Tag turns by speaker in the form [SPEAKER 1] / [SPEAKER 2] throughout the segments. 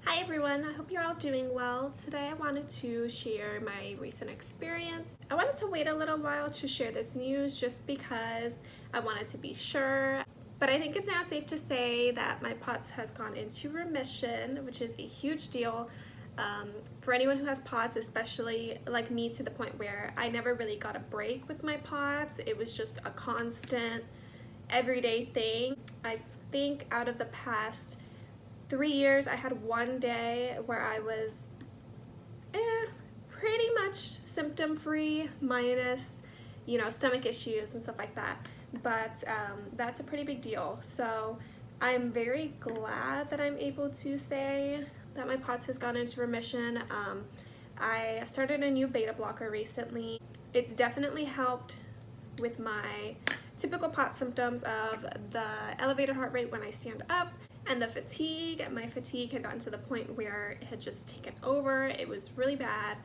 [SPEAKER 1] Hi everyone, I hope you're all doing well. Today I wanted to share my recent experience. I wanted to wait a little while to share this news just because I wanted to be sure. But I think it's now safe to say that my POTS has gone into remission, which is a huge deal for anyone who has POTS, especially like me, to the point where I never really got a break with my POTS. It was just a constant, everyday thing. I think out of the past 3 years, I had one day where I was pretty much symptom-free, minus, stomach issues and stuff like that. But that's a pretty big deal. So I'm very glad that I'm able to say that my POTS has gone into remission. I started a new beta blocker recently. It's definitely helped with my typical POTS symptoms of the elevated heart rate when I stand up, and the fatigue. My fatigue had gotten to the point where it had just taken over. It was really bad.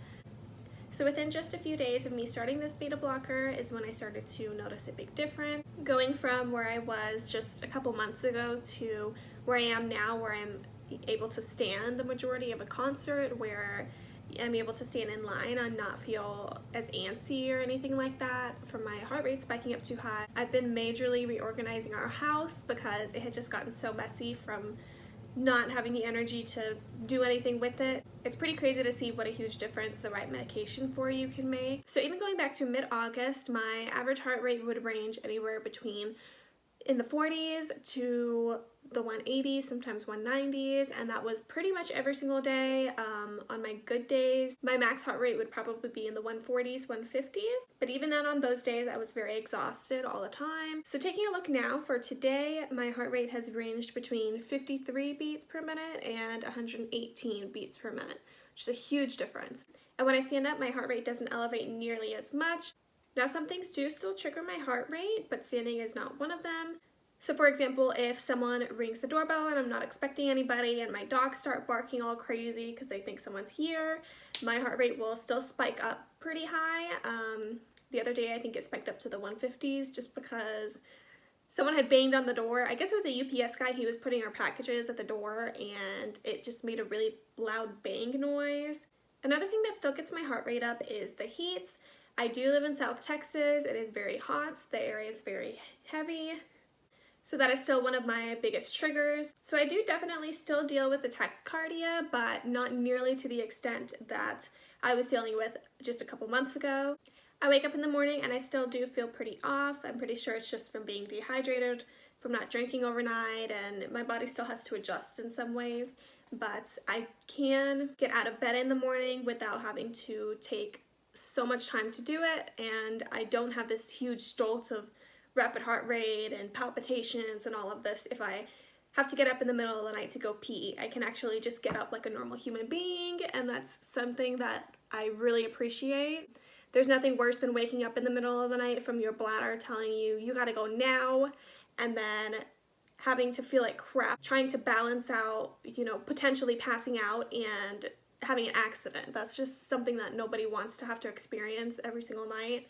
[SPEAKER 1] So within just a few days of me starting this beta blocker is when I started to notice a big difference. Going from where I was just a couple months ago to where I am now, where I'm able to stand the majority of a concert, where I'm able to stand in line and not feel as antsy or anything like that from my heart rate spiking up too high. I've been majorly reorganizing our house because it had just gotten so messy from not having the energy to do anything with it. It's pretty crazy to see what a huge difference the right medication for you can make. So even going back to mid-August, my average heart rate would range anywhere between in the 40s to the 180s, sometimes 190s, and that was pretty much every single day. On my good days, my max heart rate would probably be in the 140s, 150s, but even then on those days I was very exhausted all the time. So taking a look now for today, my heart rate has ranged between 53 beats per minute and 118 beats per minute, which is a huge difference. And when I stand up, my heart rate doesn't elevate nearly as much. Now, some things do still trigger my heart rate, but standing is not one of them. So for example, if someone rings the doorbell and I'm not expecting anybody and my dogs start barking all crazy because they think someone's here, my heart rate will still spike up pretty high. The other day I think it spiked up to the 150s just because someone had banged on the door. I guess it was a UPS guy. He was putting our packages at the door and it just made a really loud bang noise. Another thing that still gets my heart rate up is the heat. I do live in South Texas. It is very hot. The area is very heavy. So that is still one of my biggest triggers. So I do definitely still deal with the tachycardia, but not nearly to the extent that I was dealing with just a couple months ago. I wake up in the morning and I still do feel pretty off. I'm pretty sure it's just from being dehydrated, from not drinking overnight, and my body still has to adjust in some ways. But I can get out of bed in the morning without having to take so much time to do it, and I don't have this huge jolt of rapid heart rate and palpitations and all of this. If I have to get up in the middle of the night to go pee, I can actually just get up like a normal human being, and that's something that I really appreciate. There's nothing worse than waking up in the middle of the night from your bladder telling you you gotta go now, and then having to feel like crap trying to balance out, potentially passing out and having an accident. That's just something that nobody wants to have to experience every single night.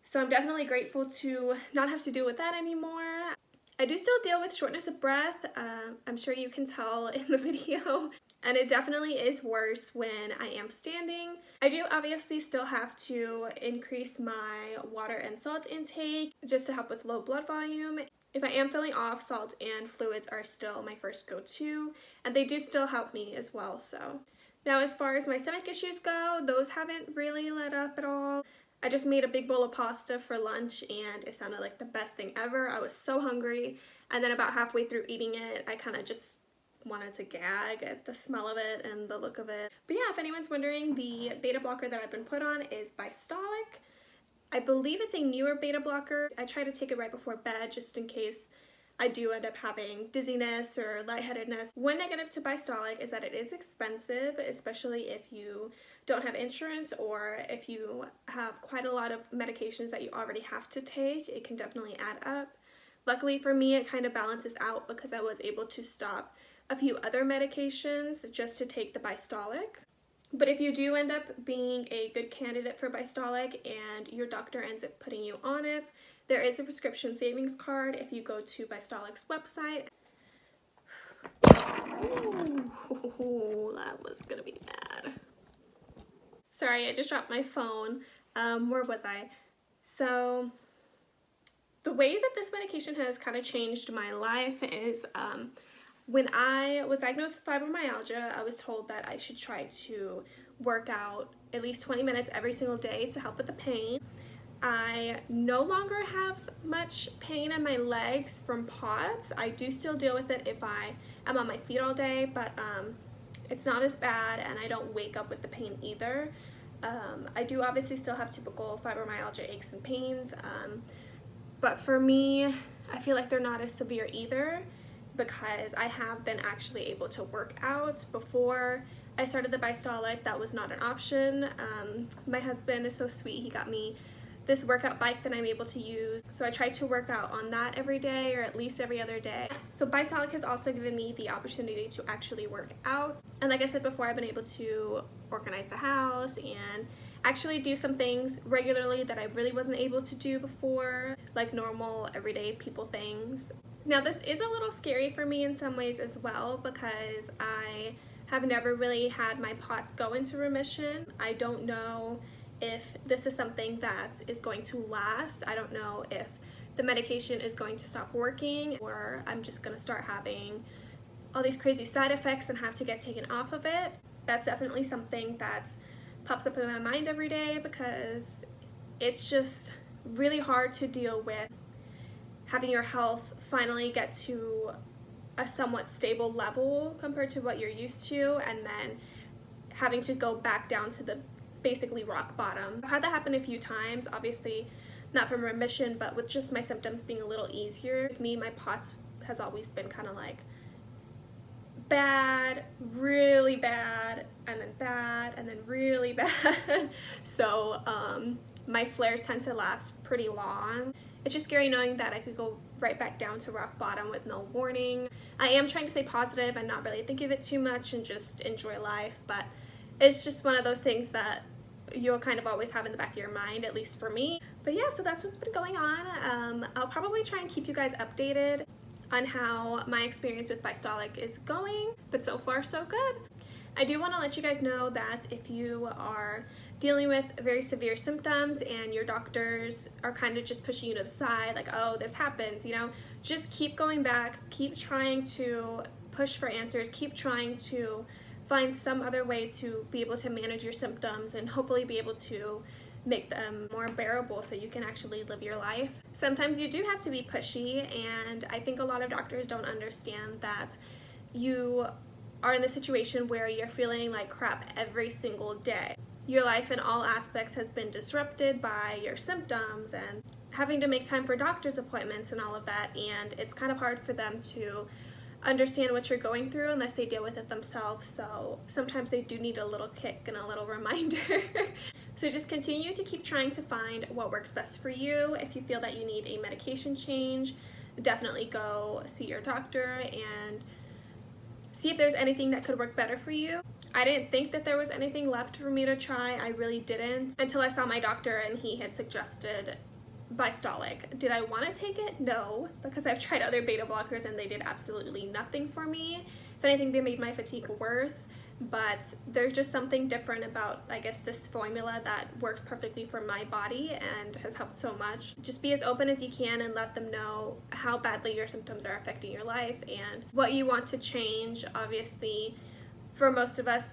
[SPEAKER 1] So I'm definitely grateful to not have to deal with that anymore. I do still deal with shortness of breath. I'm sure you can tell in the video. And it definitely is worse when I am standing. I do obviously still have to increase my water and salt intake just to help with low blood volume. If I am feeling off, salt and fluids are still my first go-to, and they do still help me as well. So now as far as my stomach issues go, those haven't really let up at all. I just made a big bowl of pasta for lunch and it sounded like the best thing ever. I was so hungry, and then about halfway through eating it, I kind of just wanted to gag at the smell of it and the look of it. But yeah, if anyone's wondering, the beta blocker that I've been put on is Bystolic. I believe it's a newer beta blocker. I try to take it right before bed just in case I do end up having dizziness or lightheadedness. One negative to Bystolic is that it is expensive, especially if you don't have insurance or if you have quite a lot of medications that you already have to take. It can definitely add up. Luckily for me, it kind of balances out because I was able to stop a few other medications just to take the Bystolic. But if you do end up being a good candidate for Bystolic and your doctor ends up putting you on it, there is a prescription savings card if you go to Bystolic's website. Ooh. sorry, I just dropped my phone. Where was I? So the ways that this medication has kind of changed my life is when I was diagnosed with fibromyalgia, I was told that I should try to work out at least 20 minutes every single day to help with the pain. I no longer have much pain in my legs from POTS. I do still deal with it if I am on my feet all day, but it's not as bad, and I don't wake up with the pain either. I do obviously still have typical fibromyalgia aches and pains, but for me, I feel like they're not as severe either because I have been actually able to work out. Before I started the Bystolic, that was not an option. My husband is so sweet. He got me this workout bike that I'm able to use. So I try to work out on that every day, or at least every other day. So Bystolic has also given me the opportunity to actually work out. And like I said before, I've been able to organize the house and actually do some things regularly that I really wasn't able to do before, like normal everyday people things. Now this is a little scary for me in some ways as well because I have never really had my POTS go into remission. I don't know if this is something that is going to last. I don't know if the medication is going to stop working or I'm just gonna start having all these crazy side effects and have to get taken off of it. That's definitely something that pops up in my mind every day because it's just really hard to deal with having your health finally get to a somewhat stable level compared to what you're used to, and then having to go back down to the basically rock bottom. I've had that happen a few times, obviously not from remission, but with just my symptoms being a little easier. With me, my POTS has always been kind of like bad, really bad, and then really bad. So my flares tend to last pretty long. It's just scary knowing that I could go right back down to rock bottom with no warning. I am trying to stay positive and not really think of it too much and just enjoy life, but it's just one of those things that you'll kind of always have in the back of your mind, at least for me. But yeah, so that's what's been going on. I'll probably try and keep you guys updated on how my experience with Bystolic is going, but so far so good. I do want to let you guys know that if you are dealing with very severe symptoms and your doctors are kind of just pushing you to the side, like, oh, this happens, you know, just keep going back, keep trying to push for answers, keep trying to find some other way to be able to manage your symptoms and hopefully be able to make them more bearable so you can actually live your life. Sometimes you do have to be pushy, and I think a lot of doctors don't understand that you are in the situation where you're feeling like crap every single day. Your life in all aspects has been disrupted by your symptoms and having to make time for doctor's appointments and all of that, and it's kind of hard for them to understand what you're going through unless they deal with it themselves. So sometimes they do need a little kick and a little reminder. So just continue to keep trying to find what works best for you. If you feel that you need a medication change, definitely go see your doctor and see if there's anything that could work better for you. I didn't think that there was anything left for me to try. I really didn't until I saw my doctor and he had suggested Bystolic. Did I want to take it? No, because I've tried other beta blockers and they did absolutely nothing for me. If anything, they made my fatigue worse, but there's just something different about, I guess, this formula that works perfectly for my body and has helped so much. Just be as open as you can and let them know how badly your symptoms are affecting your life and what you want to change. Obviously, for most of us,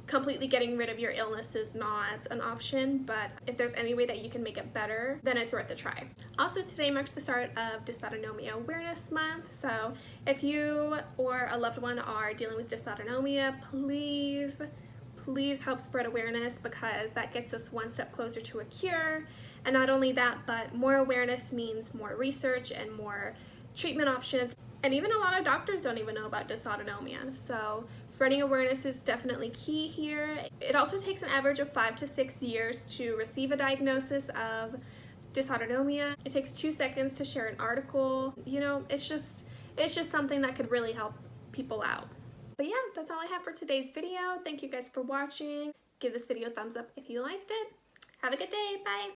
[SPEAKER 1] completely getting rid of your illness is not an option, but if there's any way that you can make it better, then it's worth a try. Also, today marks the start of Dysautonomia Awareness Month, so if you or a loved one are dealing with dysautonomia, please help spread awareness, because that gets us one step closer to a cure. And not only that, but more awareness means more research and more treatment options. And even a lot of doctors don't even know about dysautonomia, so spreading awareness is definitely key here. It also takes an average of 5 to 6 years to receive a diagnosis of dysautonomia. It takes 2 seconds to share an article. You know, it's just something that could really help people out. But yeah, that's all I have for today's video. Thank you guys for watching. Give this video a thumbs up if you liked it. Have a good day. Bye.